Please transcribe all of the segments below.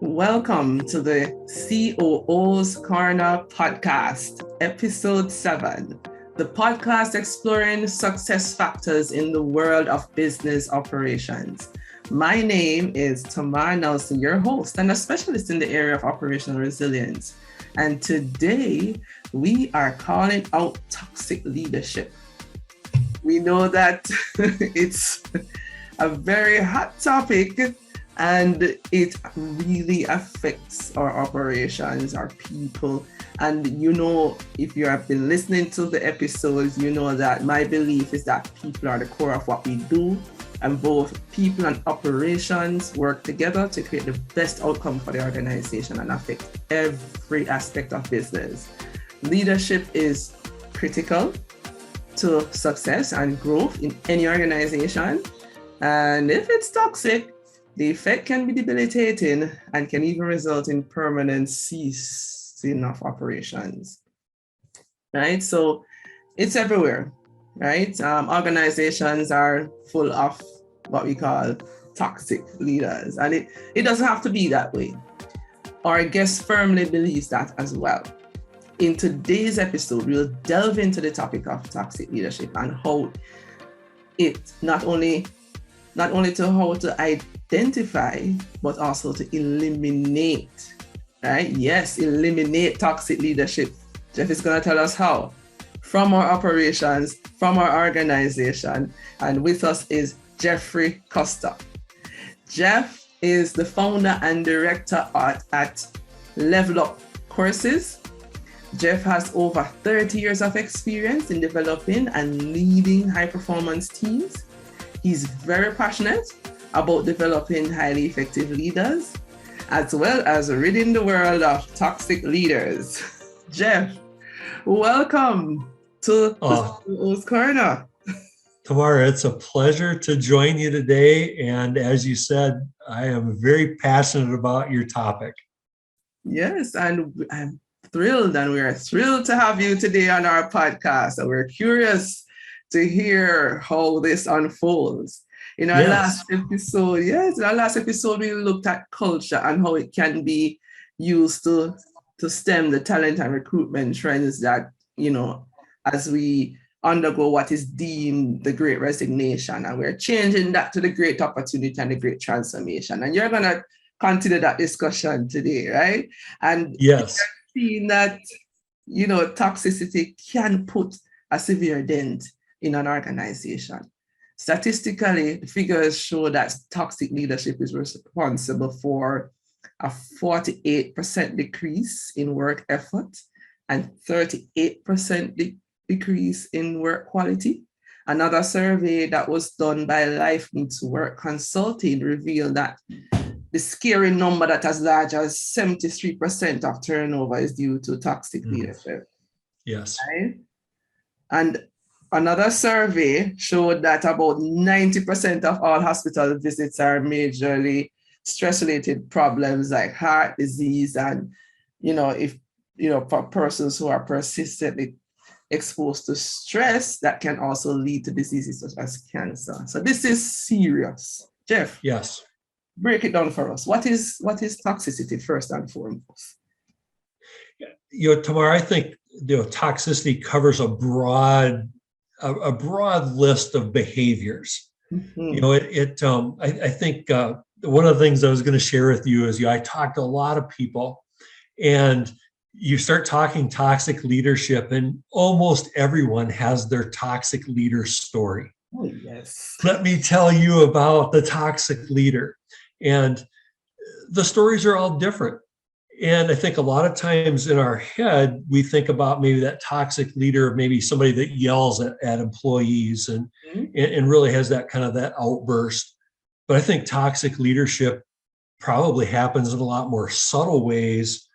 Welcome to the COO's Corner podcast, episode 7, the podcast exploring success factors in the world of business operations. My name is Tamar, your host and a specialist in the area of operational resilience. And today we are calling out toxic leadership. We know that it's a very hot topic, and it really affects our operations, our people. And if you have been listening to the episodes, you know that my belief is that people are the core of what we do, and both people and operations work together to create the best outcome for the organization and affect every aspect of business. Leadership is critical to success and growth in any organization. And if it's toxic, the effect can be debilitating and can even result in permanent ceasing of operations, right? So it's everywhere, right? Organizations are full of what we call toxic leaders, and it doesn't have to be that way. Our guest firmly believes that as well. In today's episode, we'll delve into the topic of toxic leadership and how it not only to how to identify, but also to eliminate, right? Yes, eliminate toxic leadership. Jeff is going to tell us how from our operations, from our organization. And with us is Jeffrey Custer. Jeff is the founder and director at Level Up Courses. Jeff has over 30 years of experience in developing and leading high-performance teams. He's very passionate about developing highly effective leaders, as well as ridding the world of toxic leaders. Jeff, welcome to the COO's Corner. Tamar, it's a pleasure to join you today. And as you said, I am very passionate about your topic. Yes, and I'm thrilled, and we're thrilled to have you today on our podcast. And we're curious to hear how this unfolds. In our last episode, we looked at culture and how it can be used to stem the talent and recruitment trends that, as we undergo what is deemed the great resignation, and we're changing that to the great opportunity and the great transformation. And you're going to continue that discussion today, right? And yes, you're seeing that, toxicity can put a severe dent in an organization. Statistically, the figures show that toxic leadership is responsible for a 48% decrease in work effort and 38% decrease in work quality. Another survey that was done by Life Needs Work Consulting revealed that the scary number that as large as 73% of turnover is due to toxic leadership. Yes. Right? And another survey showed that about 90% of all hospital visits are majorly stress-related problems like heart disease, and for persons who are persistently exposed to stress, that can also lead to diseases such as cancer. So this is serious. Jeff, yes, break it down for us. What is toxicity first and foremost? Tamar, I think toxicity covers a broad list of behaviors. Mm-hmm. I think one of the things I was going to share with you is I talked to a lot of people, and you start talking toxic leadership, and almost everyone has their toxic leader story. Oh, yes. Let me tell you about the toxic leader. And the stories are all different. And I think a lot of times in our head, we think about maybe that toxic leader, maybe somebody that yells at employees and really has that kind of that outburst. But I think toxic leadership probably happens in a lot more subtle ways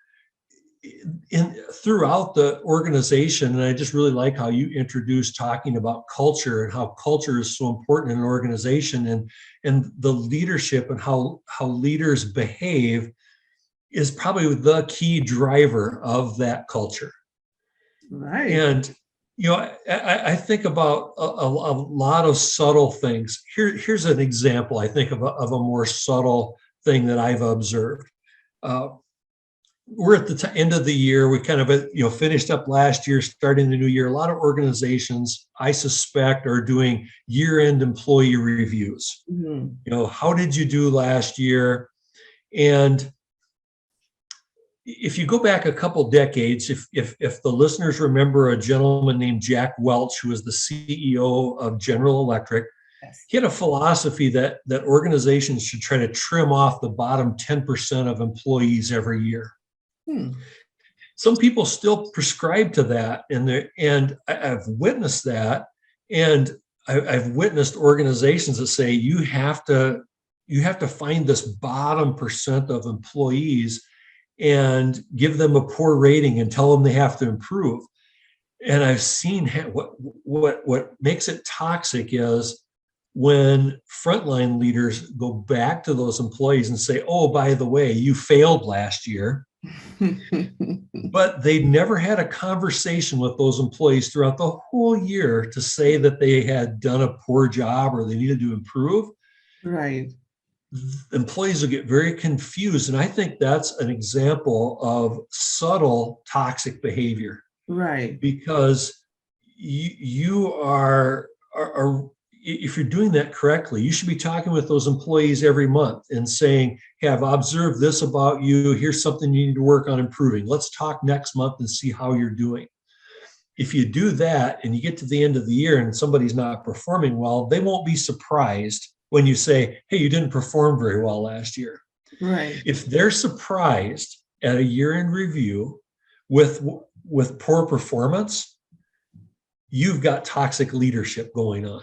throughout the organization. And I just really like how you introduced talking about culture and how culture is so important in an organization, and the leadership and how leaders behave is probably the key driver of that culture. Right. And, I think about a lot of subtle things. Here's an example, I think, of a more subtle thing that I've observed. we're at the end of the year. We kind of, finished up last year, starting the new year. A lot of organizations, I suspect, are doing year-end employee reviews. How did you do last year? And if you go back a couple decades, if the listeners remember a gentleman named Jack Welch, who was the CEO of General Electric, he had a philosophy that organizations should try to trim off the bottom 10% of employees every year. Some people still prescribe to that, and I've witnessed that, and I've witnessed organizations that say you have to find this bottom percent of employees and give them a poor rating and tell them they have to improve. And I've seen what makes it toxic is when frontline leaders go back to those employees and say, oh, by the way, you failed last year. But they never had a conversation with those employees throughout the whole year to say that they had done a poor job or they needed to improve. Right. Employees will get very confused. And I think that's an example of subtle toxic behavior. Right. Because you are if you're doing that correctly, you should be talking with those employees every month and saying, hey, I've observed this about you. Here's something you need to work on improving. Let's talk next month and see how you're doing. If you do that and you get to the end of the year and somebody's not performing well, they won't be surprised when you say, hey, you didn't perform very well last year. Right. If they're surprised at a year-end review with poor performance, you've got toxic leadership going on.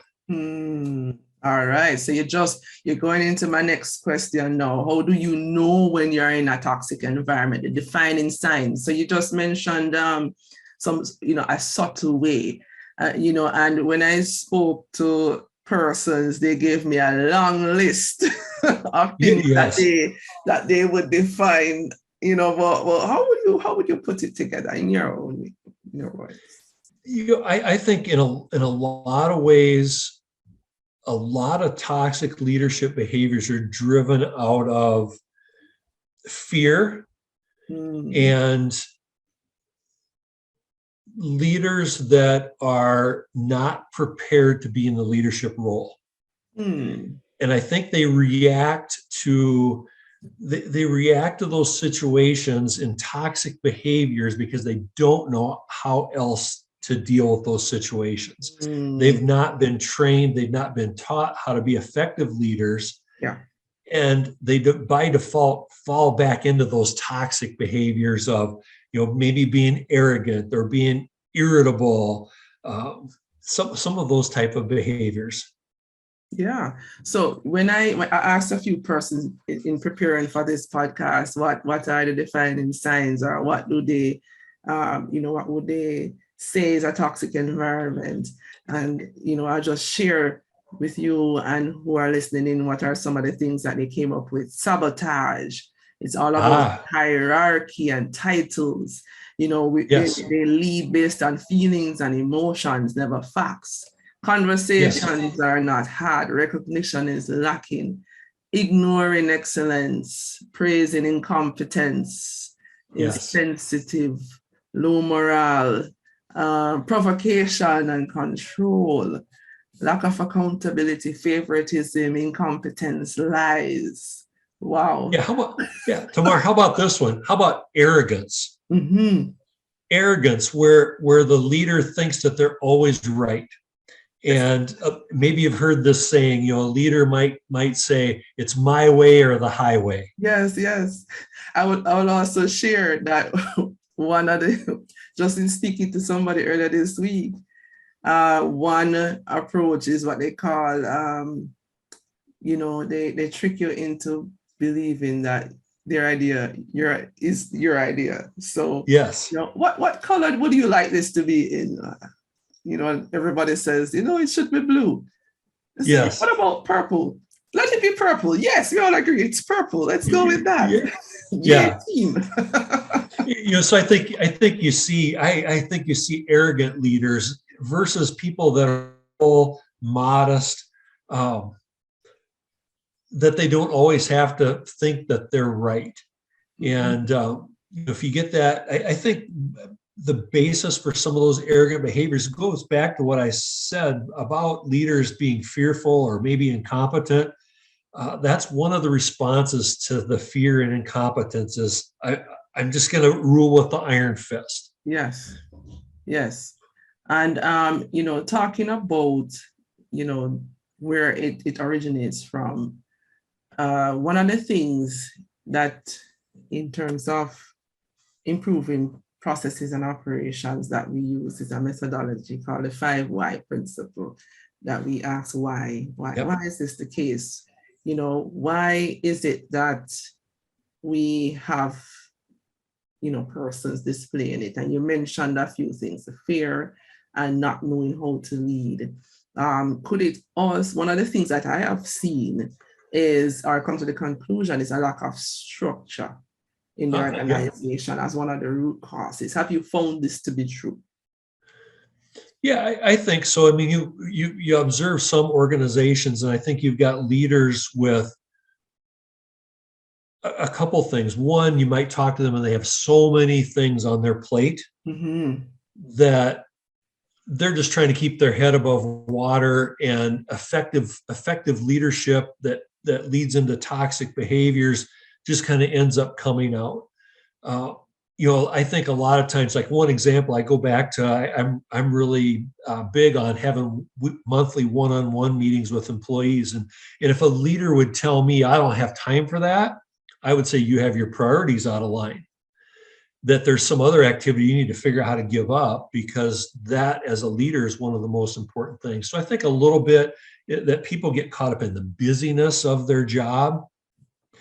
All right. So you're going into my next question now. How do you know when you're in a toxic environment? The defining signs. So you just mentioned some, a subtle way, and when I spoke to persons, they gave me a long list of things that they would define, but how would you put it together in your words? I think in a lot of ways, a lot of toxic leadership behaviors are driven out of fear and leaders that are not prepared to be in the leadership role. And I think they react to those situations in toxic behaviors because they don't know how else to deal with those situations. They've not been trained, they've not been taught how to be effective leaders. Yeah. And they by default fall back into those toxic behaviors of, maybe being arrogant or being irritable, some of those type of behaviors. Yeah. So when I asked a few persons in preparing for this podcast, what are the defining signs, or what do they, what would they say is a toxic environment? And, I'll just share with you and who are listening in what are some of the things that they came up with. Sabotage. It's all about hierarchy and titles. They lead based on feelings and emotions, never facts. Conversations are not had. Recognition is lacking. Ignoring excellence, praising incompetence, insensitive, low morale, provocation and control, lack of accountability, favoritism, incompetence, lies. Wow. Tamar, how about this one? How about arrogance? Arrogance, where the leader thinks that they're always right. And maybe you've heard this saying, a leader might say, it's my way or the highway. Yes. I would also share that one of the, just in speaking to somebody earlier this week, one approach is what they call, they trick you into believing that their idea is your idea. So, what color would you like this to be in? Everybody says, it should be blue. Yes. What about purple? Let it be purple. Yes, we all agree it's purple. Let's go with that. Team. So I think you see arrogant leaders versus people that are all modest, that they don't always have to think that they're right. And if you get that, I think the basis for some of those arrogant behaviors goes back to what I said about leaders being fearful or maybe incompetent. That's one of the responses to the fear and incompetence is I'm just going to rule with the iron fist. Yes, yes. And, talking about, where it originates from, one of the things that in terms of improving processes and operations that we use is a methodology called the 5 why principle, that we ask why. Yep. Why is this the case? Why is it that we have, persons displaying it? And you mentioned a few things, the fear and not knowing how to lead. Could it also, one of the things that I have seen is, or come to the conclusion, is a lack of structure in the organization as one of the root causes. Have you found this to be true? Yeah, I think so. I mean, you observe some organizations, and I think you've got leaders with a couple things. One, you might talk to them and they have so many things on their plate that they're just trying to keep their head above water, and effective leadership that leads into toxic behaviors just kind of ends up coming out. I think a lot of times, like one example, I go back to, I'm really big on having monthly one-on-one meetings with employees. And if a leader would tell me, I don't have time for that, I would say, you have your priorities out of line, that there's some other activity you need to figure out how to give up, because that as a leader is one of the most important things. So I think a little bit that people get caught up in the busyness of their job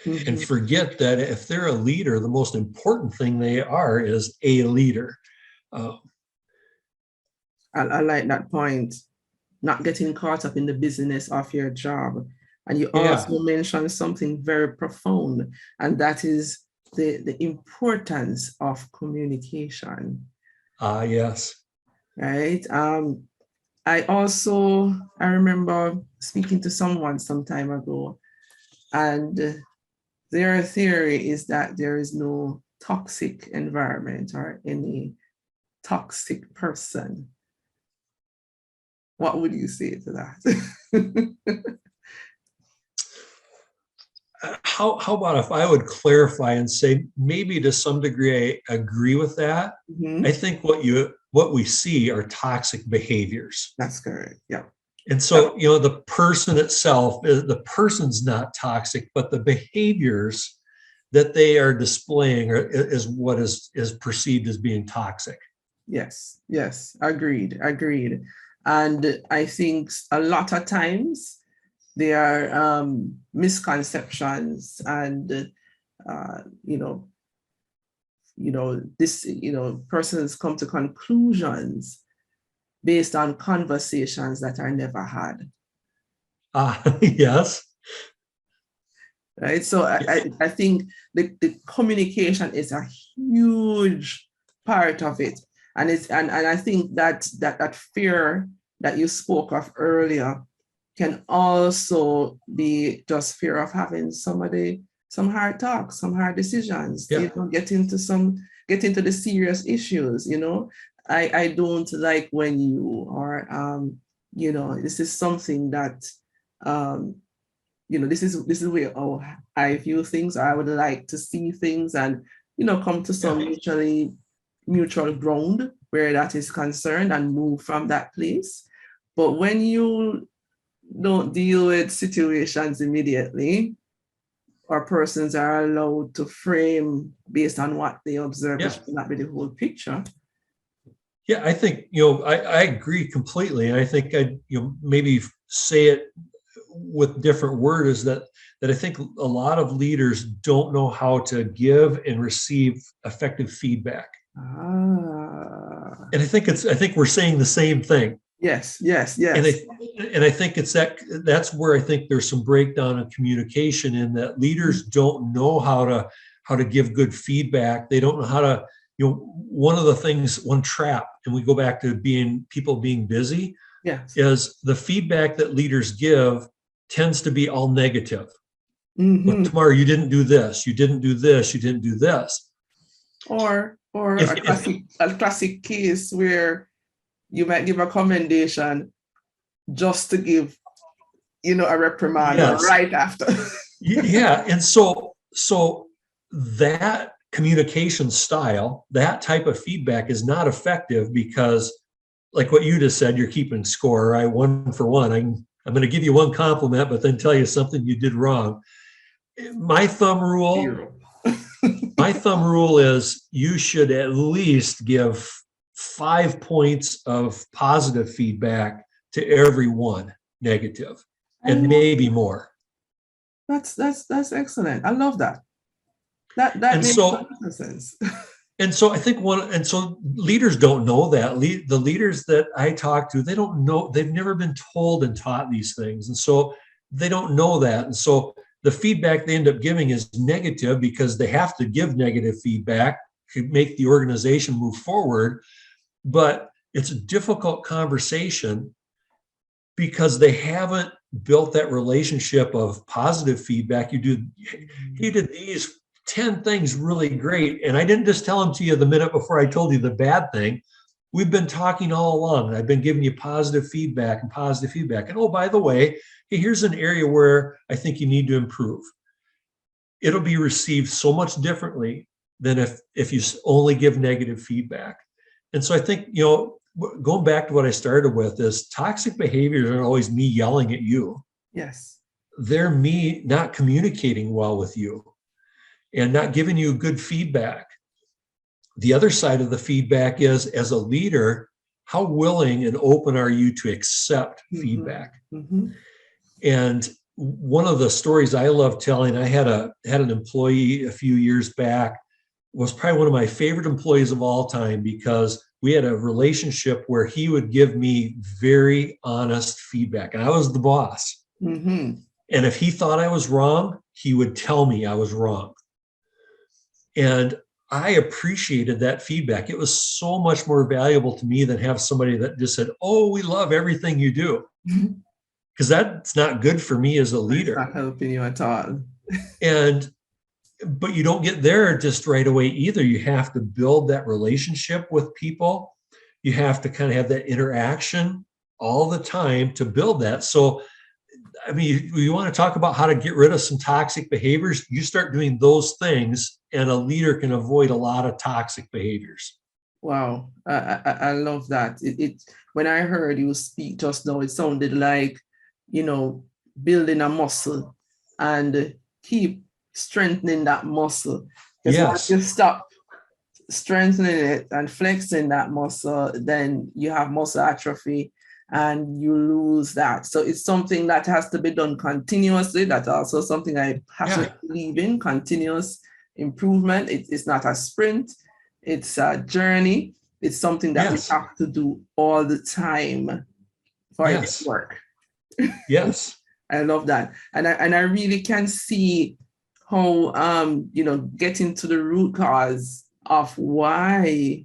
and forget that if they're a leader, the most important thing they are is a leader. I like that point, not getting caught up in the business of your job. And you also mentioned something very profound, and that is the importance of communication. Yes. Right. I remember speaking to someone some time ago, and their theory is that there is no toxic environment or any toxic person. What would you say to that? How about if I would clarify and say, maybe to some degree I agree with that. I think what we see are toxic behaviors. That's correct. Yeah. And so, the person itself, the person's not toxic, but the behaviors that they are displaying is what is perceived as being toxic. Yes. Agreed. And I think a lot of times there are misconceptions and, persons come to conclusions based on conversations that are never had. Yes. Right. So I think the communication is a huge part of it. And I think that fear that you spoke of earlier can also be just fear of having some hard talks, some hard decisions. Yeah. Get into the serious issues. I don't like when you are this is something that this is where I view things, or I would like to see things, and come to some mutual ground where that is concerned and move from that place. But when you don't deal with situations immediately, or persons are allowed to frame based on what they observe, which may not be the whole picture. Yeah, I think, I agree completely. And I think I'd, maybe say it with different words, is that I think a lot of leaders don't know how to give and receive effective feedback. And I think we're saying the same thing. Yes. And I think that's where I think there's some breakdown in communication, in that leaders don't know how to give good feedback. They don't know how to, one trap, and we go back to people being busy, is the feedback that leaders give tends to be all negative. Well, Mm-hmm. Tamar, you didn't do this, you didn't do this, you didn't do this. Or If, a classic case where you might give a commendation just to give, a reprimand yes, right after. yeah. And so that communication style, that type of feedback is not effective because, like what you just said, you're keeping score, right? One for one. I'm going to give you one compliment, but then tell you something you did wrong. My thumb rule, Zero. my thumb rule is you should at least give 5 points of positive feedback to every one negative, I and love maybe more. that's excellent. I love that. That And makes so sense. and so I think leaders don't know that. The leaders that I talk to, they don't know, they've never been told and taught these things. And so they don't know that. And so the feedback they end up giving is negative because they have to give negative feedback to make the organization move forward. But it's a difficult conversation because they haven't built that relationship of positive feedback. You did these 10 things really great. And I didn't just tell them to you the minute before I told you the bad thing. We've been talking all along, and I've been giving you positive feedback and positive feedback. And oh, by the way, hey, here's an area where I think you need to improve. It'll be received so much differently than if you only give negative feedback. And so I think, going back to what I started with, is toxic behaviors aren't always me yelling at you. Yes. They're me not communicating well with you and not giving you good feedback. The other side of the feedback is, as a leader, how willing and open are you to accept feedback? Mm-hmm. And one of the stories I love telling, I had an employee a few years back, was probably one of my favorite employees of all time, because we had a relationship where he would give me very honest feedback. And I was the boss. Mm-hmm. And if he thought I was wrong, he would tell me I was wrong. And I appreciated that feedback. It was so much more valuable to me than have somebody that just said, "Oh, we love everything you do." Because that's not good for me as a leader. It's not helping you at all. But you don't get there just right away either. You have to build that relationship with people. You have to kind of have that interaction all the time to build that. So, I mean, you want to talk about how to get rid of some toxic behaviors, you start doing those things, and a leader can avoid a lot of toxic behaviors. Wow, I love that. When I heard you speak just now, it sounded like, building a muscle and keep strengthening that muscle. Because once Yes. you stop strengthening it and flexing that muscle, then you have muscle atrophy and you lose that. So it's something that has to be done continuously. That's also something I passionately believe in, continuous improvement. It's not a sprint, it's a journey. It's something that we have to do all the time for it to work. Yes. I love that. And I really can see how, getting to the root cause of why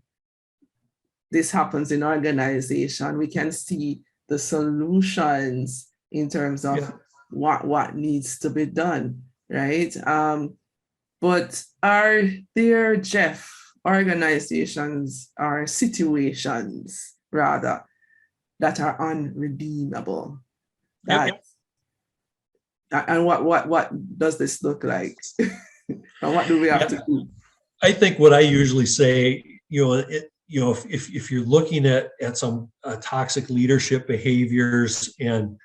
this happens in organization, we can see the solutions in terms of what needs to be done, right? But are there, Jeff, organizations or situations rather that are unredeemable? And what does this look like? And what do we have to do? I think what I usually say, if you're looking at some toxic leadership behaviors, and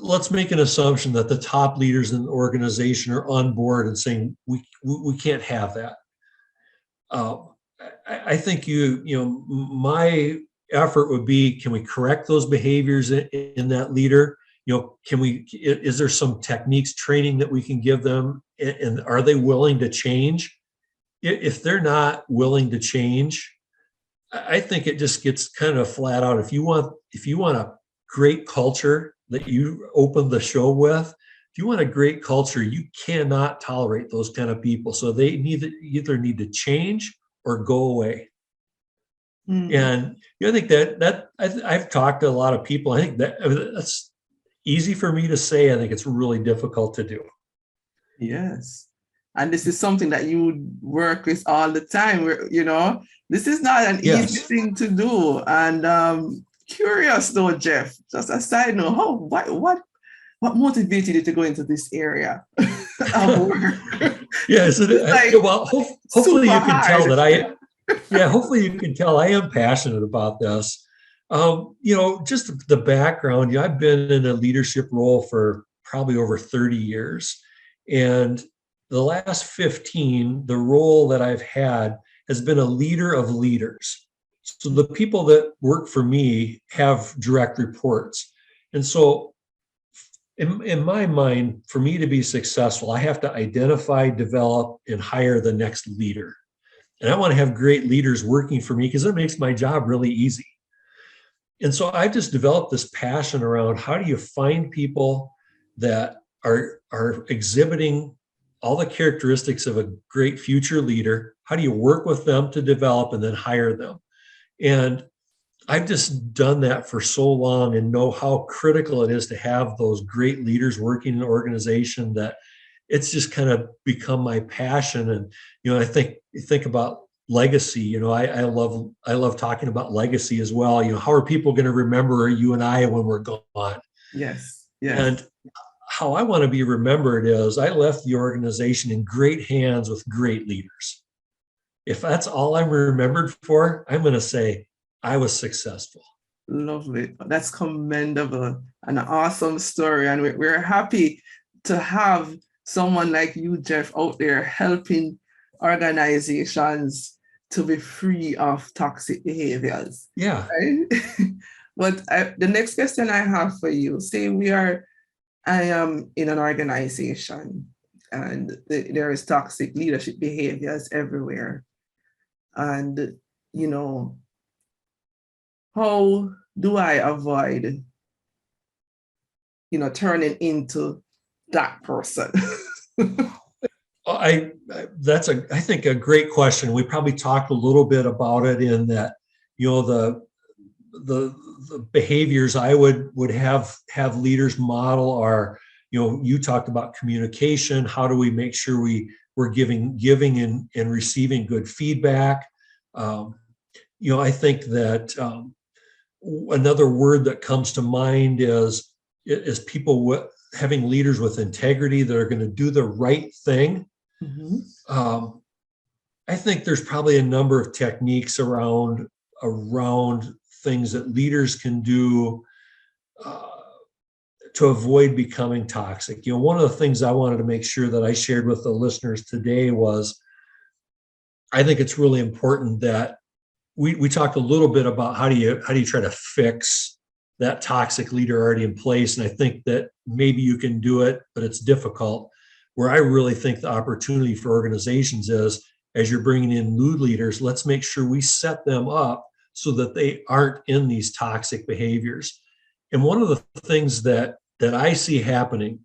let's make an assumption that the top leaders in the organization are on board and saying we can't have that. I think my effort would be, can we correct those behaviors in that leader? Is there some techniques, training that we can give them, and are they willing to change? If they're not willing to change, I think it just gets kind of flat out. If you want a great culture that you opened the show with, if you want a great culture, you cannot tolerate those kind of people. So they either need to change or go away. Mm-hmm. And I think that I've talked to a lot of people. I think that's easy for me to say. I think it's really difficult to do. Yes. And this is something that you work with all the time. This is not an easy Yes. thing to do. And curious though, Jeff, just a side note, what motivated you to go into this area of work? Yeah, It's like well, hopefully super you can tell hard. that hopefully you can tell I am passionate about this. Just the background, I've been in a leadership role for probably over 30 years. And the last 15, the role that I've had has been a leader of leaders. So the people that work for me have direct reports. And so in my mind, for me to be successful, I have to identify, develop, and hire the next leader. And I want to have great leaders working for me because it makes my job really easy. And so I just developed this passion around how do you find people that are exhibiting all the characteristics of a great future leader? How do you work with them to develop and then hire them? And I've just done that for so long and know how critical it is to have those great leaders working in an organization that it's just kind of become my passion. And I think about legacy. I love talking about legacy as well. How are people going to remember you and I when we're gone? Yes. Yes. And how I want to be remembered is I left the organization in great hands with great leaders. If that's all I'm remembered for, I'm going to say I was successful. Lovely. That's commendable. An awesome story. And we're happy to have someone like you, Jeff, out there helping organizations to be free of toxic behaviors. Yeah. Right? But the next question I have for you, say I am in an organization and there is toxic leadership behaviors everywhere. And, how do I avoid, turning into that person? That's I think a great question. We probably talked a little bit about it in that, the behaviors I would have leaders model are, you talked about communication. How do we make sure we're giving and receiving good feedback? I think that another word that comes to mind is people having leaders with integrity that are going to do the right thing. Mm-hmm. I think there's probably a number of techniques around things that leaders can do to avoid becoming toxic. One of the things I wanted to make sure that I shared with the listeners today was I think it's really important that we talked a little bit about how do you try to fix that toxic leader already in place. And I think that maybe you can do it, but it's difficult. Where I really think the opportunity for organizations is, as you're bringing in new leaders, let's make sure we set them up so that they aren't in these toxic behaviors. And one of the things that I see happening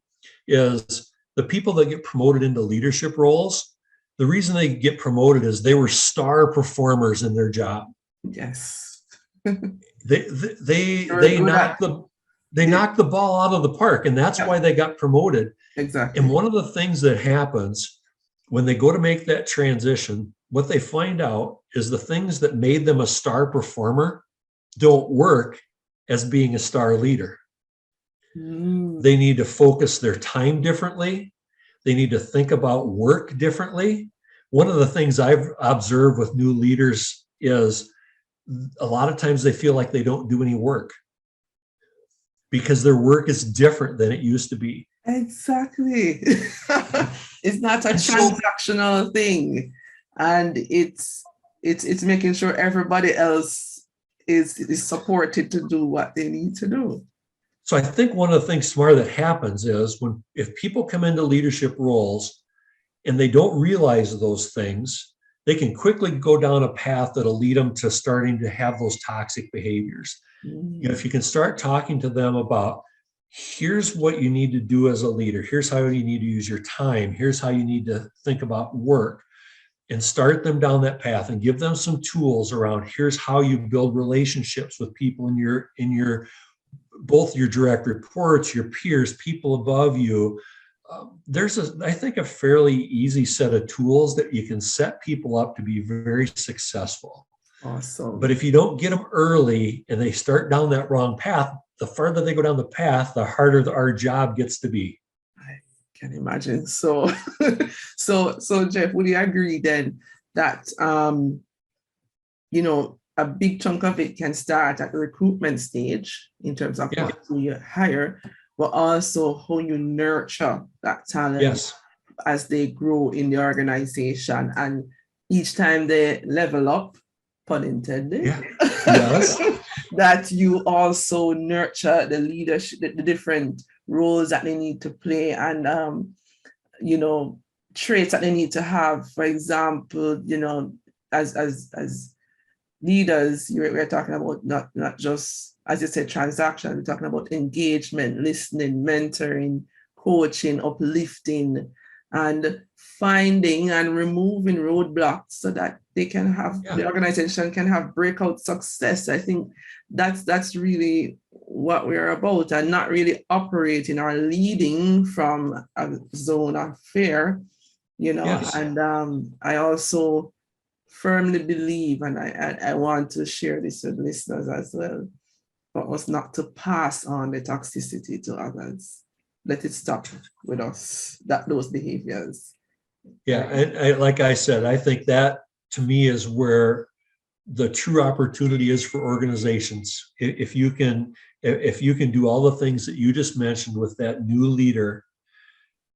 is the people that get promoted into leadership roles, the reason they get promoted is they were star performers in their job. Yes. they knocked the ball out of the park, and that's why they got promoted. Exactly. And one of the things that happens when they go to make that transition, what they find out is the things that made them a star performer don't work as being a star leader. They need to focus their time differently. They need to think about work differently. One of the things I've observed with new leaders is a lot of times they feel like they don't do any work because their work is different than it used to be. Exactly. It's not a transactional thing. And it's making sure everybody else is supported to do what they need to do. So I think one of the things, Tamar, that happens is if people come into leadership roles and they don't realize those things, they can quickly go down a path that'll lead them to starting to have those toxic behaviors. If you can start talking to them about, here's what you need to do as a leader, here's how you need to use your time, here's how you need to think about work, and start them down that path and give them some tools around, here's how you build relationships with people in your both your direct reports, your peers, people above you, there's I think, a fairly easy set of tools that you can set people up to be very successful. But Awesome. if you don't get them early and they start down that wrong path, the farther they go down the path, the harder our job gets to be. I can imagine. So, so Jeff, would you agree then that a big chunk of it can start at the recruitment stage in terms of Yeah. who you hire, but also how you nurture that talent Yes. as they grow in the organization, and each time they level up, pun intended. Yeah. Yes. That you also nurture the leadership, the different roles that they need to play, and traits that they need to have. For example, as leaders, we're talking about not just, as you said, transaction. We're talking about engagement, listening, mentoring, coaching, uplifting, and finding and removing roadblocks so that they can have the organization can have breakout success. I think that's really what we're about, and not really operating or leading from a zone of fear, Yes. and I also firmly believe, and I want to share this with listeners as well, for us not to pass on the toxicity to others. Let it stop with us, those behaviors. Yeah. And like I said, I think that to me is where the true opportunity is for organizations. If you can do all the things that you just mentioned with that new leader,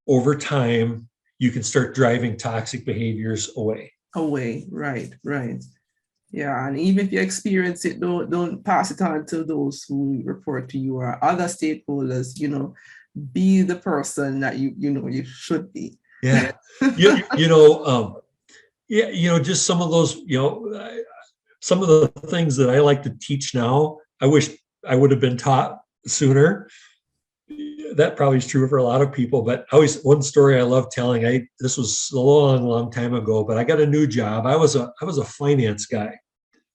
over time, you can start driving toxic behaviors away. Right. Yeah, and even if you experience it, don't pass it on to those who report to you or other stakeholders. Be the person that you should be. Yeah. Just some of those, some of the things that I like to teach now, I wish I would have been taught sooner. That probably is true for a lot of people, but one story I love telling, this was a long time ago, but I got a new job. I was a finance guy,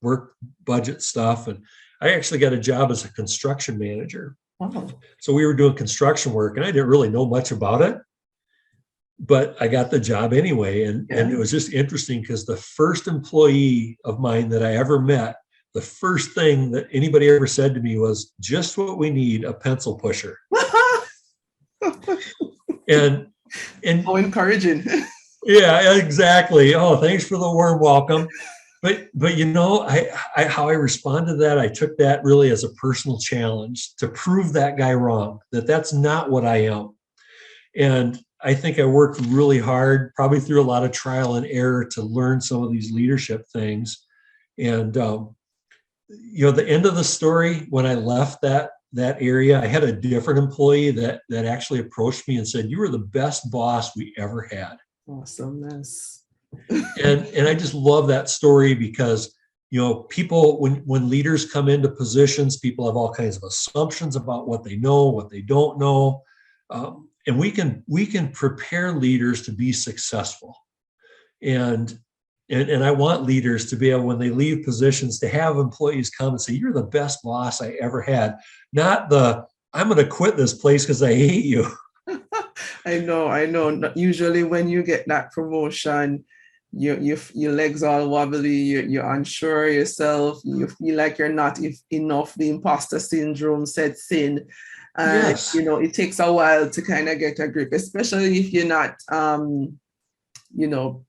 work budget stuff. And I actually got a job as a construction manager. Wow. So we were doing construction work and I didn't really know much about it, but I got the job anyway. And it was just interesting because the first employee of mine that I ever met, the first thing that anybody ever said to me was, just what we need, a pencil pusher. and how encouraging. Yeah, exactly. Oh, thanks for the warm welcome. But how I responded to that, I took that really as a personal challenge to prove that guy wrong, that's not what I am. And I think I worked really hard, probably through a lot of trial and error, to learn some of these leadership things. And the end of the story, when I left that area, I had a different employee that actually approached me and said, "You were the best boss we ever had." Awesomeness. And I just love that story because people, when leaders come into positions, people have all kinds of assumptions about what they know, what they don't know, and we can prepare leaders to be successful. And I want leaders to be able, when they leave positions, to have employees come and say, "You're the best boss I ever had," not "I'm going to quit this place because I hate you." I know. Usually when you get that promotion, your legs all wobbly, you're unsure of yourself, you feel like you're not enough, the imposter syndrome sets in. And yes. It takes a while to kind of get a grip, especially if you're not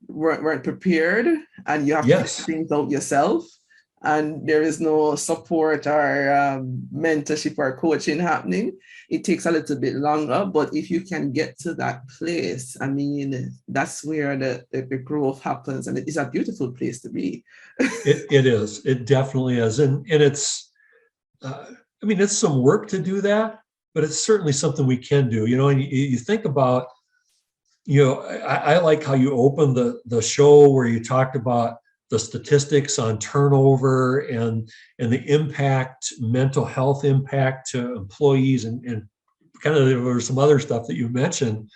weren't prepared and you have to figure things out yourself, and there is no support or mentorship or coaching happening. It takes a little bit longer, but if you can get to that place, I mean, that's where the growth happens, and it is a beautiful place to be. It is. It definitely is, and it's. It's some work to do that, but it's certainly something we can do. And you think about. I like how you opened the show where you talked about the statistics on turnover and the impact, mental health impact to employees, and kind of there was some other stuff that you mentioned.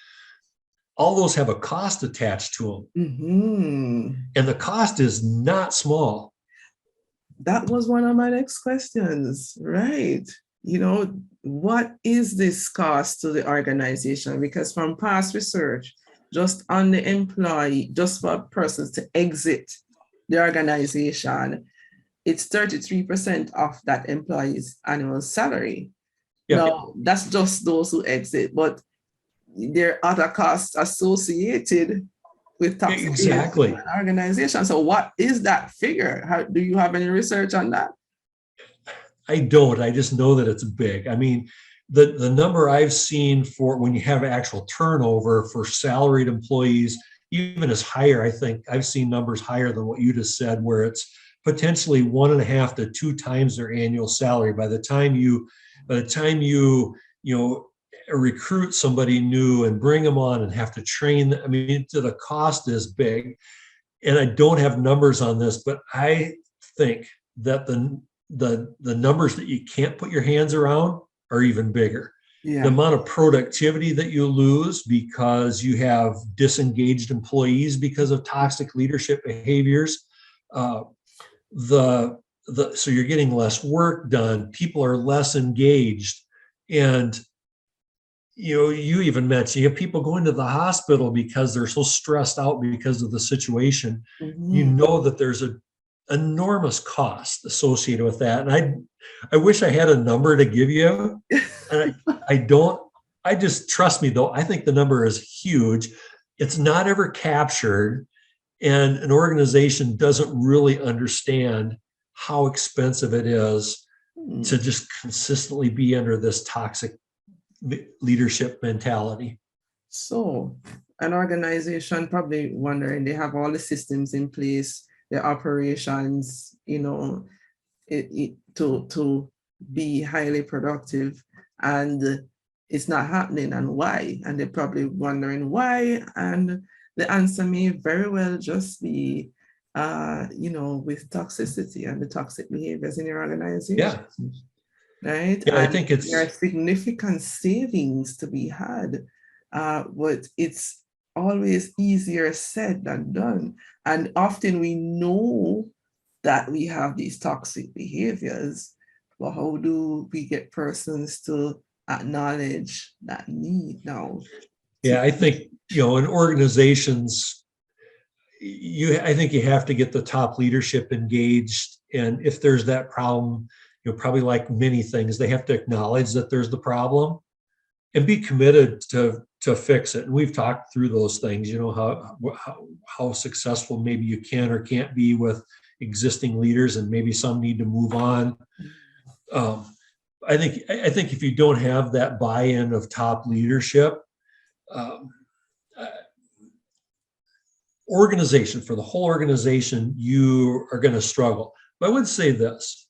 All those have a cost attached to them. Mm-hmm. And the cost is not small. That was one of my next questions, right? what is this cost to the organization? Because from past research, just on the employee, just for persons to exit the organization, it's 33% of that employee's annual salary. Yeah, Now, that's just those who exit, but there are other costs associated with toxic behavior in exactly. an organization. So what is that figure? How, do you have any research on that? I don't. I just know that it's big. I mean, the number I've seen for when you have actual turnover for salaried employees, even is higher. I think I've seen numbers higher than what you just said, where it's potentially 1.5 to 2 times their annual salary by the time you recruit somebody new and bring them on and have to train them. I mean, the cost is big. And I don't have numbers on this, but I think that the numbers that you can't put your hands around are even bigger. The Yeah. amount of productivity that you lose because you have disengaged employees because of toxic leadership behaviors, uh, so you're getting less work done. People are less engaged, and you even mentioned you have people going to the hospital because they're so stressed out because of the situation. You Mhm. know that there's an enormous cost associated with that. And I wish I had a number to give you. And I don't, I just trust me though. I think the number is huge. It's not ever captured. And an organization doesn't really understand how expensive it is to Hmm. just consistently be under this toxic leadership mentality. So, an organization probably wondering they have all the systems in place, their operations, to be highly productive, and it's not happening, and why? And they're probably wondering why. And the answer may very well just be, with toxicity and the toxic behaviors in your organization, Yeah. right? Yeah. I And think there are it's, significant savings to be had, but it's always easier said than done. And often we know that we have these toxic behaviors, but how do we get persons to acknowledge that need now to yeah, I think, change? in organizations, I think you have to get the top leadership engaged. And if there's that problem, probably like many things, they have to acknowledge that there's the problem and be committed to fix it. And we've talked through those things, how successful maybe you can or can't be with existing leaders, and maybe some need to move on. Um, I think if you don't have that buy-in of top leadership, um, uh, organization for the whole organization, you are going to struggle. But I would say this: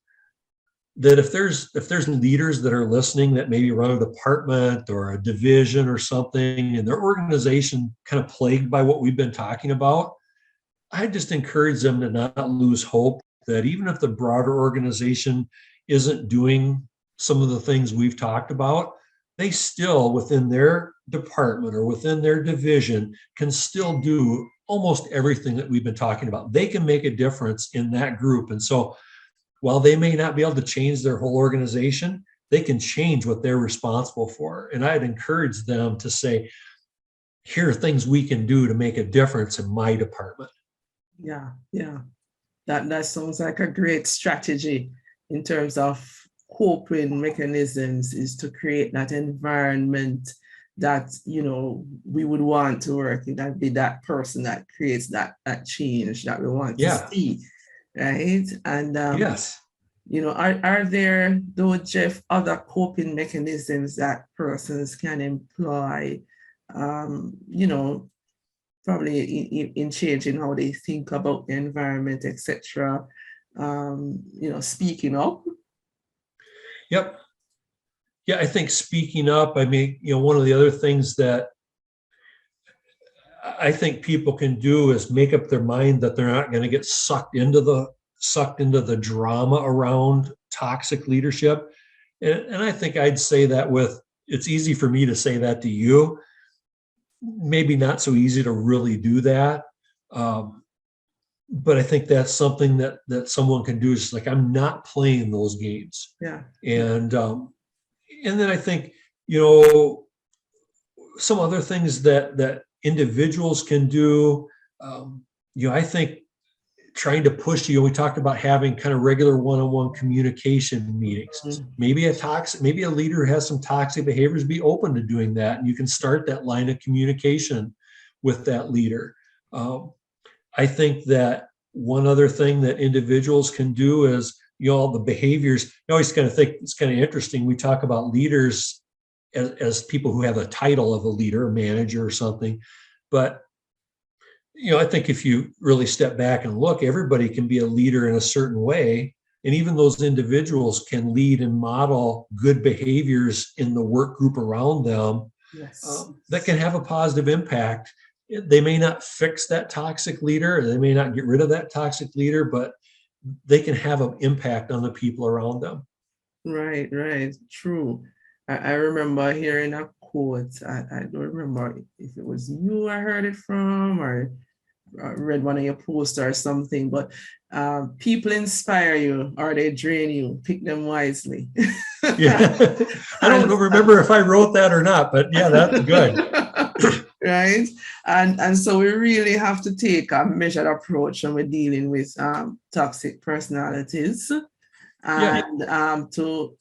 that if there's leaders that are listening that maybe run a department or a division or something, and their organization kind of plagued by what we've been talking about, I just encourage them to not lose hope that even if the broader organization isn't doing some of the things we've talked about, they still, within their department or within their division, can still do almost everything that we've been talking about. They can make a difference in that group. And so while they may not be able to change their whole organization, they can change what they're responsible for. And I'd encourage them to say, here are things we can do to make a difference in my department. Yeah, yeah. That sounds like a great strategy in terms of coping mechanisms, is to create that environment that we would want to work in, that be that person that creates that change that we want to Yeah. see, right? And Yes. are there, though, Jeff, other coping mechanisms that persons can employ, probably in changing how they think about the environment, etc. Speaking up. Yep. Yeah, I think speaking up, I mean, one of the other things that I think people can do is make up their mind that they're not going to get sucked into the drama around toxic leadership. And I think I'd say that it's easy for me to say that to you, maybe not so easy to really do that. But I think that's something that someone can do, is like, I'm not playing those games. Yeah. And And then I think, you know, some other things that individuals can do. You know, I think trying to push you. We talked about having kind of regular one-on-one communication meetings. Maybe a leader who has some toxic behaviors, be open to doing that, and you can start that line of communication with that leader. I think that one other thing that individuals can do is, you know, the behaviors. I always kind of think it's kind of interesting. We talk about leaders as people who have a title of a leader, a manager or something. But, you know, I think if you really step back and look, everybody can be a leader in a certain way. And even those individuals can lead and model good behaviors in the work group around them. Yes. That can have a positive impact. They may not fix that toxic leader, or they may not get rid of that toxic leader, but they can have an impact on the people around them. Right, right. True. I remember hearing a quote. I don't remember if it was you I heard it from, or read one of your posts or something, but people inspire you or they drain you. Pick them wisely. Yeah. I don't remember if I wrote that or not, but yeah, that's good. Right. And so we really have to take a measured approach when we're dealing with toxic personalities, and to,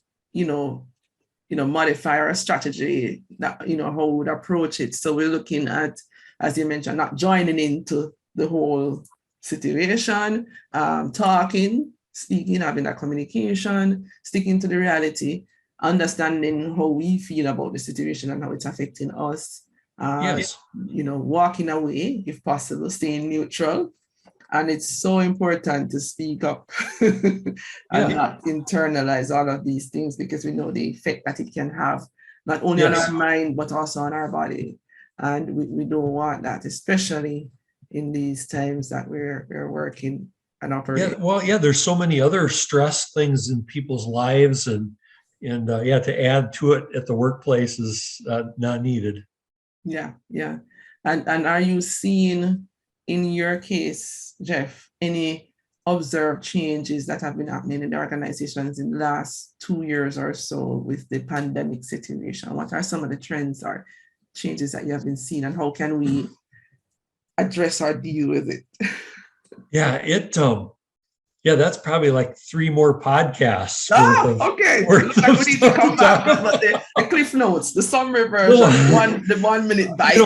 modify our strategy, that, how we would approach it. So we're looking at, as you mentioned, not joining into the whole situation, talking, speaking, having that communication, sticking to the reality, understanding how we feel about the situation and how it's affecting us. Yes. Walking away if possible, staying neutral. And it's so important to speak up and not internalize all of these things, because we know the effect that it can have, not only on our mind, but also on our body. And we don't want that, especially in these times that we're working and operating. Yeah, well, there's so many other stress things in people's lives, and to add to it at the workplace is not needed. Yeah. And are you seeing, in your case, Jeff, any observed changes that have been happening in the organizations in the last 2 years or so with the pandemic situation? What are some of the trends or changes that you have been seeing, and how can we address or deal with it? That's probably like 3 more podcasts. Okay. We need to come back. But the cliff notes, the summary version, the 1 minute bite.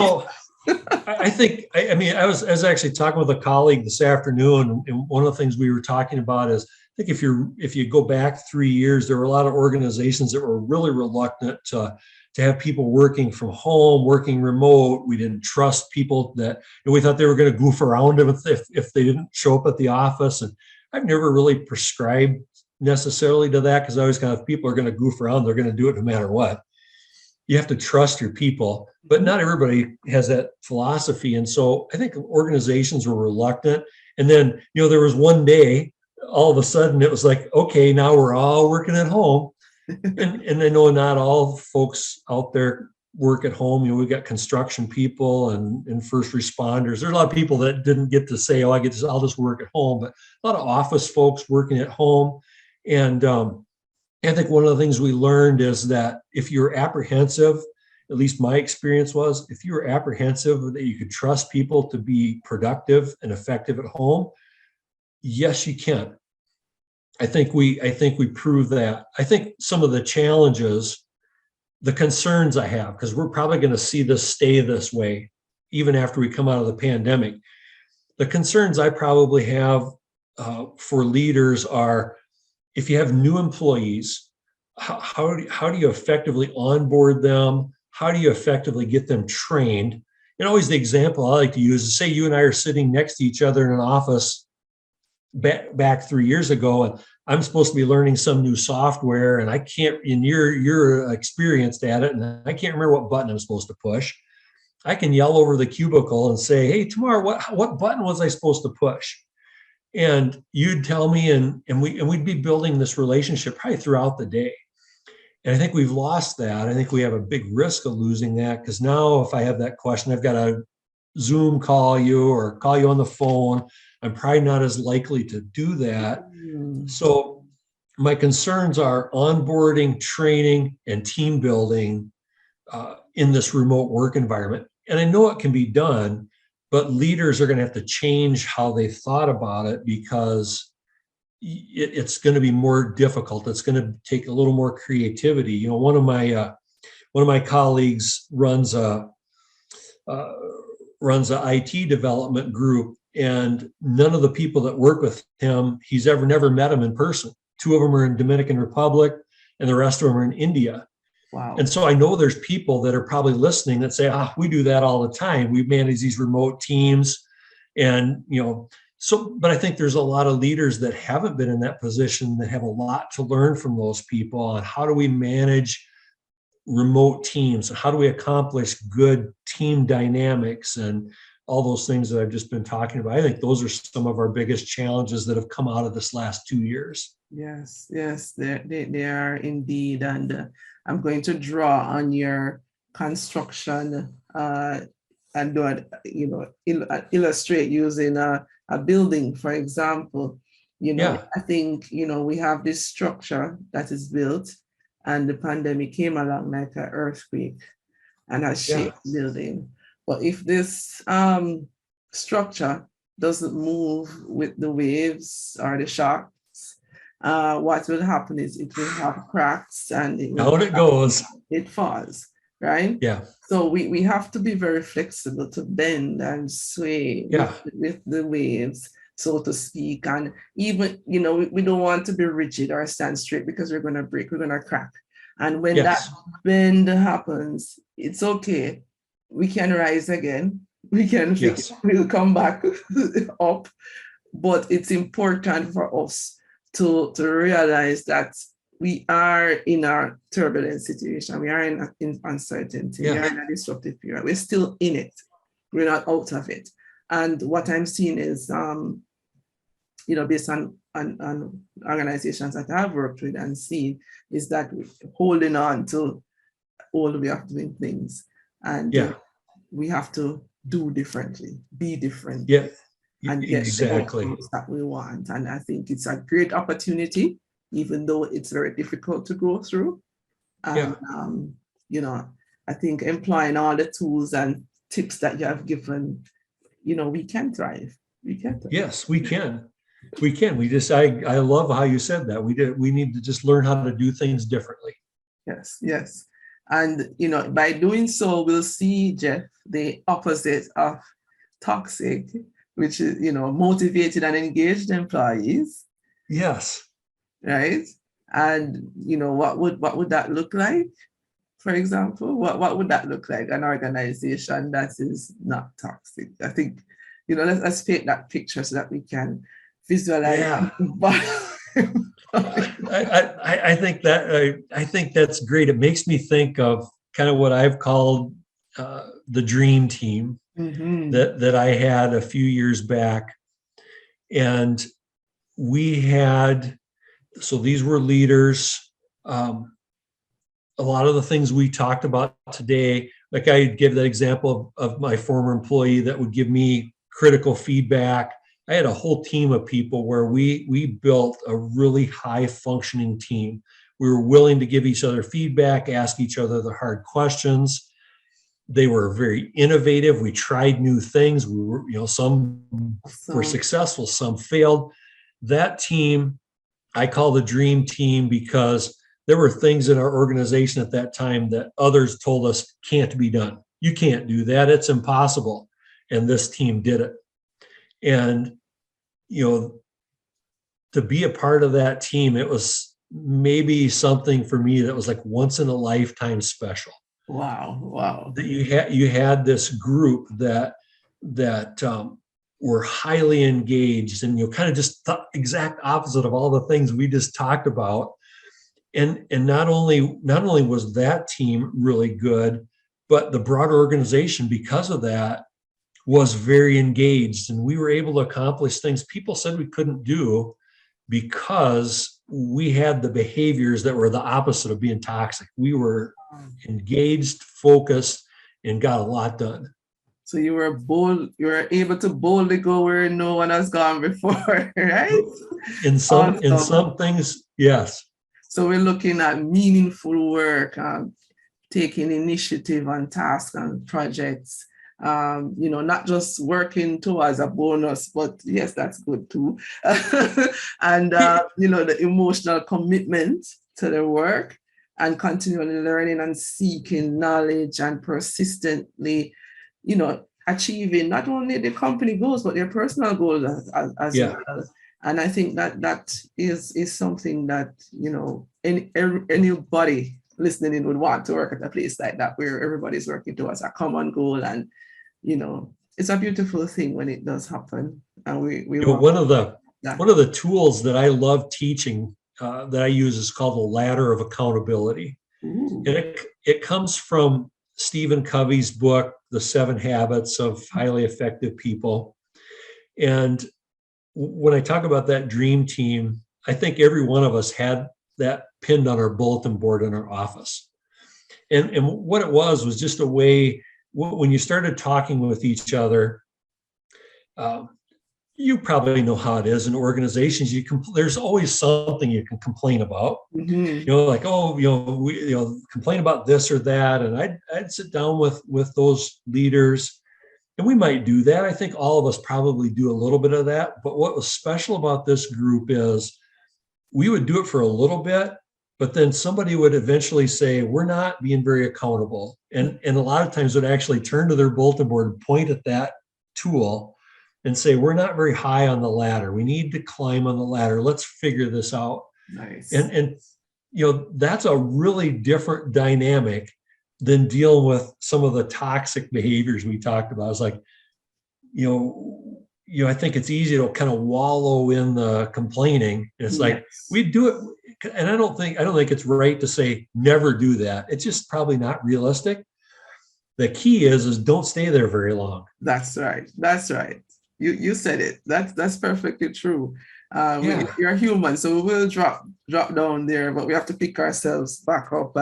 I think, I was actually talking with a colleague this afternoon, and one of the things we were talking about is, I think if you go back 3 years, there were a lot of organizations that were really reluctant to have people working from home, working remote. We didn't trust people that, we thought they were going to goof around them if they didn't show up at the office. And I've never really prescribed necessarily to that, because I always kind of, if people are going to goof around, they're going to do it no matter what. You have to trust your people, but not everybody has that philosophy. And so I think organizations were reluctant. And then, there was one day, all of a sudden it was like, okay, now we're all working at home. And I know not all folks out there work at home. We've got construction people and first responders. There's a lot of people that didn't get to say, I'll just work at home, but a lot of office folks working at home. And I think one of the things we learned is that if you're apprehensive, at least my experience was, if you were apprehensive that you could trust people to be productive and effective at home, yes, you can. I think we proved that. I think some of the challenges, the concerns I have, because we're probably going to see this stay this way even after we come out of the pandemic. The concerns I probably have for leaders are, if you have new employees, how do you effectively onboard them? How do you effectively get them trained? And always the example I like to use is, say you and I are sitting next to each other in an office back 3 years ago, and I'm supposed to be learning some new software, and I can't, and you're experienced at it, and I can't remember what button I'm supposed to push. I can yell over the cubicle and say, hey, Tamar, what button was I supposed to push? And you'd tell me, and we'd be building this relationship probably throughout the day. And I think we've lost that. I think we have a big risk of losing that, because now if I have that question, I've got to Zoom call you or call you on the phone. I'm probably not as likely to do that. So my concerns are onboarding, training, and team building in this remote work environment. And I know it can be done, but leaders are going to have to change how they thought about it, because it's going to be more difficult. It's going to take a little more creativity. You know, one of my colleagues runs a IT development group, and none of the people that work with him, he's never met them in person. Two of them are in Dominican Republic, and the rest of them are in India. Wow. And so I know there's people that are probably listening that say, we do that all the time. We manage these remote teams. And, but I think there's a lot of leaders that haven't been in that position that have a lot to learn from those people on how do we manage remote teams and how do we accomplish good team dynamics and all those things that I've just been talking about. I think those are some of our biggest challenges that have come out of this last 2 years. Yes, they are indeed. And I'm going to draw on your construction and do illustrate using a building, for example. I think, we have this structure that is built, and the pandemic came along like an earthquake and has shaped the building. But if this structure doesn't move with the waves or the shocks, what will happen is it will have cracks and it falls, right? Yeah. So we have to be very flexible to bend and sway with the waves, so to speak. And even, we don't want to be rigid or stand straight, because we're going to break, we're going to crack. And when that bend happens, it's okay. We can rise again. We can fix it. We'll come back up. But it's important for us to realize that we are in a turbulent situation. We are in uncertainty. We are in a disruptive period. We're still in it. We're not out of it. And what I'm seeing is, based on organizations that I've worked with and seen, is that we're holding on to old way of doing things. And we have to do differently, be different. Yeah. And get the outcomes that we want. And I think it's a great opportunity, even though it's very difficult to go through. And, I think employing all the tools and tips that you have given, we can thrive. We can thrive. Yes, we can. We can. I love how you said that. We need to just learn how to do things differently. Yes. And, by doing so, we'll see, Jeff, the opposite of toxic, which is, motivated and engaged employees. Yes. Right. And, what would that look like? For example, what would that look like? An organization that is not toxic. I think, let's paint that picture so that we can visualize. Yeah. I think that's great. It makes me think of kind of what I've called the dream team. Mm-hmm. that I had a few years back. And these were leaders. A lot of the things we talked about today, like I give that example of my former employee that would give me critical feedback. I had a whole team of people where we built a really high functioning team. We were willing to give each other feedback, ask each other the hard questions. They were very innovative. We tried new things. We were, some were successful, some failed. That team, I call the dream team, because there were things in our organization at that time that others told us can't be done. You can't do that. It's impossible. And this team did it. And, to be a part of that team, it was maybe something for me that was like once in a lifetime special. Wow. That you had this group that were highly engaged, and kind of just the exact opposite of all the things we just talked about. And not only was that team really good, but the broader organization, because of that, was very engaged, and we were able to accomplish things people said we couldn't do because we had the behaviors that were the opposite of being toxic. We were engaged, focused, and got a lot done. So you were bold, you were able to boldly go where no one has gone before, right? In Awesome. some things, yes. So we're looking at meaningful work, taking initiative on tasks and projects, not just working towards a bonus, but yes, that's good too. And, the emotional commitment to the work and continually learning and seeking knowledge and persistently, achieving not only the company goals, but their personal goals as Yeah. well. And I think that is something that, anybody listening in would want to work at a place like that where everybody's working towards a common goal. And, it's a beautiful thing when it does happen. And we want One of that. the tools that I love teaching that I use is called the ladder of accountability. Ooh. And it comes from Stephen Covey's book, The 7 Habits of Highly Effective People. And when I talk about that dream team, I think every one of us had that pinned on our bulletin board in our office. And what it was just a way, when you started talking with each other, you probably know how it is in organizations. There's always something you can complain about. Mm-hmm. Like, we complain about this or that. And I'd sit down with those leaders, and we might do that. I think all of us probably do a little bit of that. But what was special about this group is we would do it for a little bit, but then somebody would eventually say, we're not being very accountable. And a lot of times would actually turn to their bulletin board and point at that tool and say, we're not very high on the ladder. We need to climb on the ladder. Let's figure this out. Nice. And that's a really different dynamic than dealing with some of the toxic behaviors we talked about. It's like, I think it's easy to kind of wallow in the complaining. It's like, we do it. And I don't think it's right to say never do that. It's just probably not realistic. The key is don't stay there very long. That's right. You said it. That's perfectly true. You're human, so we will drop down there, but we have to pick ourselves back up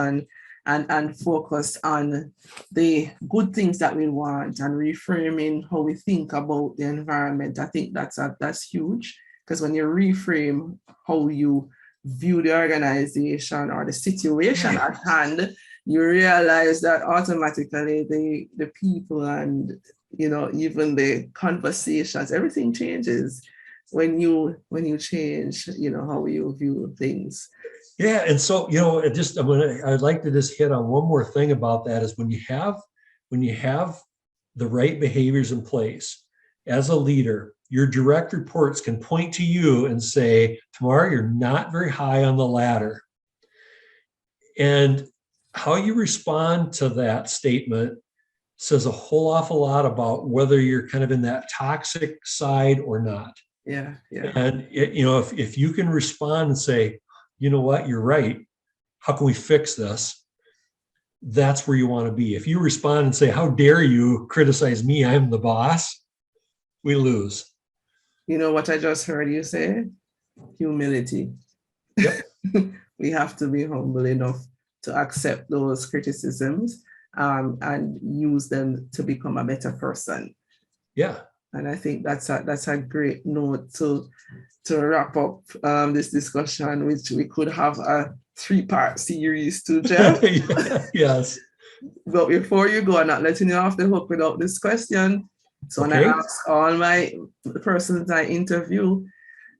and focus on the good things that we want and reframing how we think about the environment. I think that's huge, because when you reframe how you view the organization or the situation at hand, you realize that automatically the people and even the conversations, everything changes when you change how you view things. Yeah, and so I'd like to just hit on one more thing about that is when you have the right behaviors in place as a leader, your direct reports can point to you and say, Tamar, you're not very high on the ladder. And how you respond to that statement says a whole awful lot about whether you're kind of in that toxic side or not. Yeah. And if you can respond and say, you know what, you're right, how can we fix this? That's where you want to be. If you respond and say, how dare you criticize me, I'm the boss, we lose. You know what I just heard you say? Humility. Yep. We have to be humble enough to accept those criticisms and use them to become a better person. Yeah. And I think that's a great note to wrap up this discussion, which we could have a 3-part series too, Jeff. Yes. But before you go, I'm not letting you off the hook without this question. So when I ask all the persons I interview,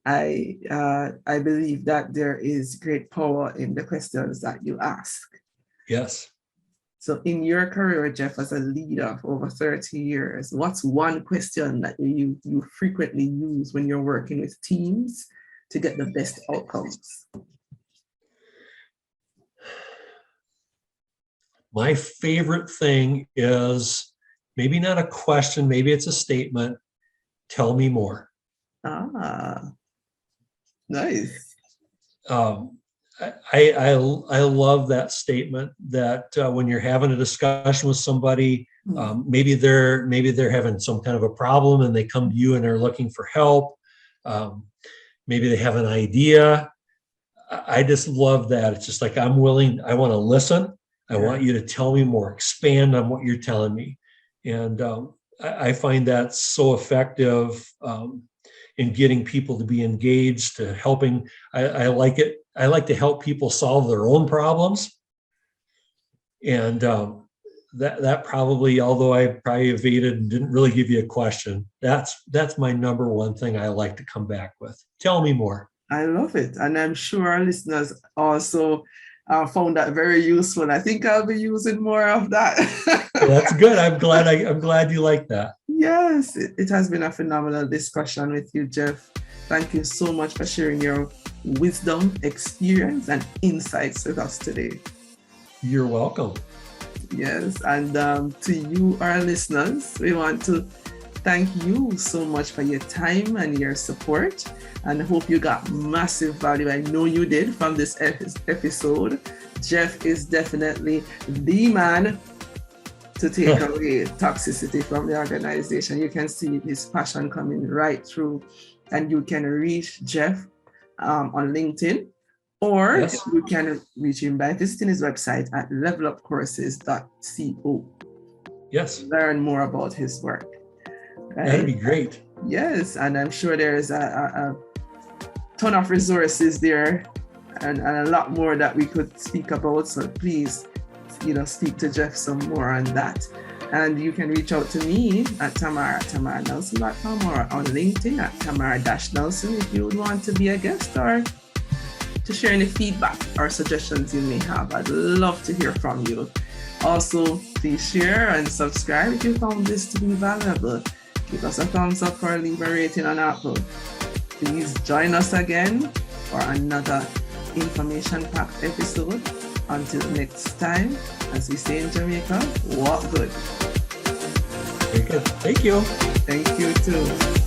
I believe that there is great power in the questions that you ask. Yes. So in your career, Jeff, as a leader for over 30 years, what's one question that you frequently use when you're working with teams to get the best outcomes? My favorite thing is maybe not a question, maybe it's a statement. Tell me more. Nice. I love that statement that when you're having a discussion with somebody, maybe they're having some kind of a problem and they come to you and they're looking for help. Maybe they have an idea. I just love that. It's just like, I want to listen. I want you to tell me more, expand on what you're telling me. And I find that so effective in getting people to be engaged, to helping. I like it. I like to help people solve their own problems. And that probably, although I probably evaded and didn't really give you a question, that's my number one thing I like to come back with. Tell me more. I love it. And I'm sure our listeners also found that very useful. I think I'll be using more of that. Well, that's good. I'm glad you like that. Yes, it has been a phenomenal discussion with you, Jeff. Thank you so much for sharing your wisdom, experience, and insights with us today. You're welcome. Yes, and to you, our listeners, we want to thank you so much for your time and your support, and hope you got massive value. I know you did from this episode. Jeff is definitely the man to take away toxicity from the organization. You can see his passion coming right through, and you can reach Jeff on LinkedIn, or you can reach him by visiting his website at levelupcourses.co. Yes. Learn more about his work. Right? That'd be great. Yes, and I'm sure there's a ton of resources there and a lot more that we could speak about. So please, speak to Jeff some more on that. And you can reach out to me at tamarnelson.com or on LinkedIn at tamar-nelson if you would want to be a guest or to share any feedback or suggestions you may have. I'd love to hear from you. Also, please share and subscribe if you found this to be valuable. Give us a thumbs up or leave a rating on Apple. Please join us again for another information-packed episode. Until next time, as we say in Jamaica, walk good. Very good. Thank you. Thank you too.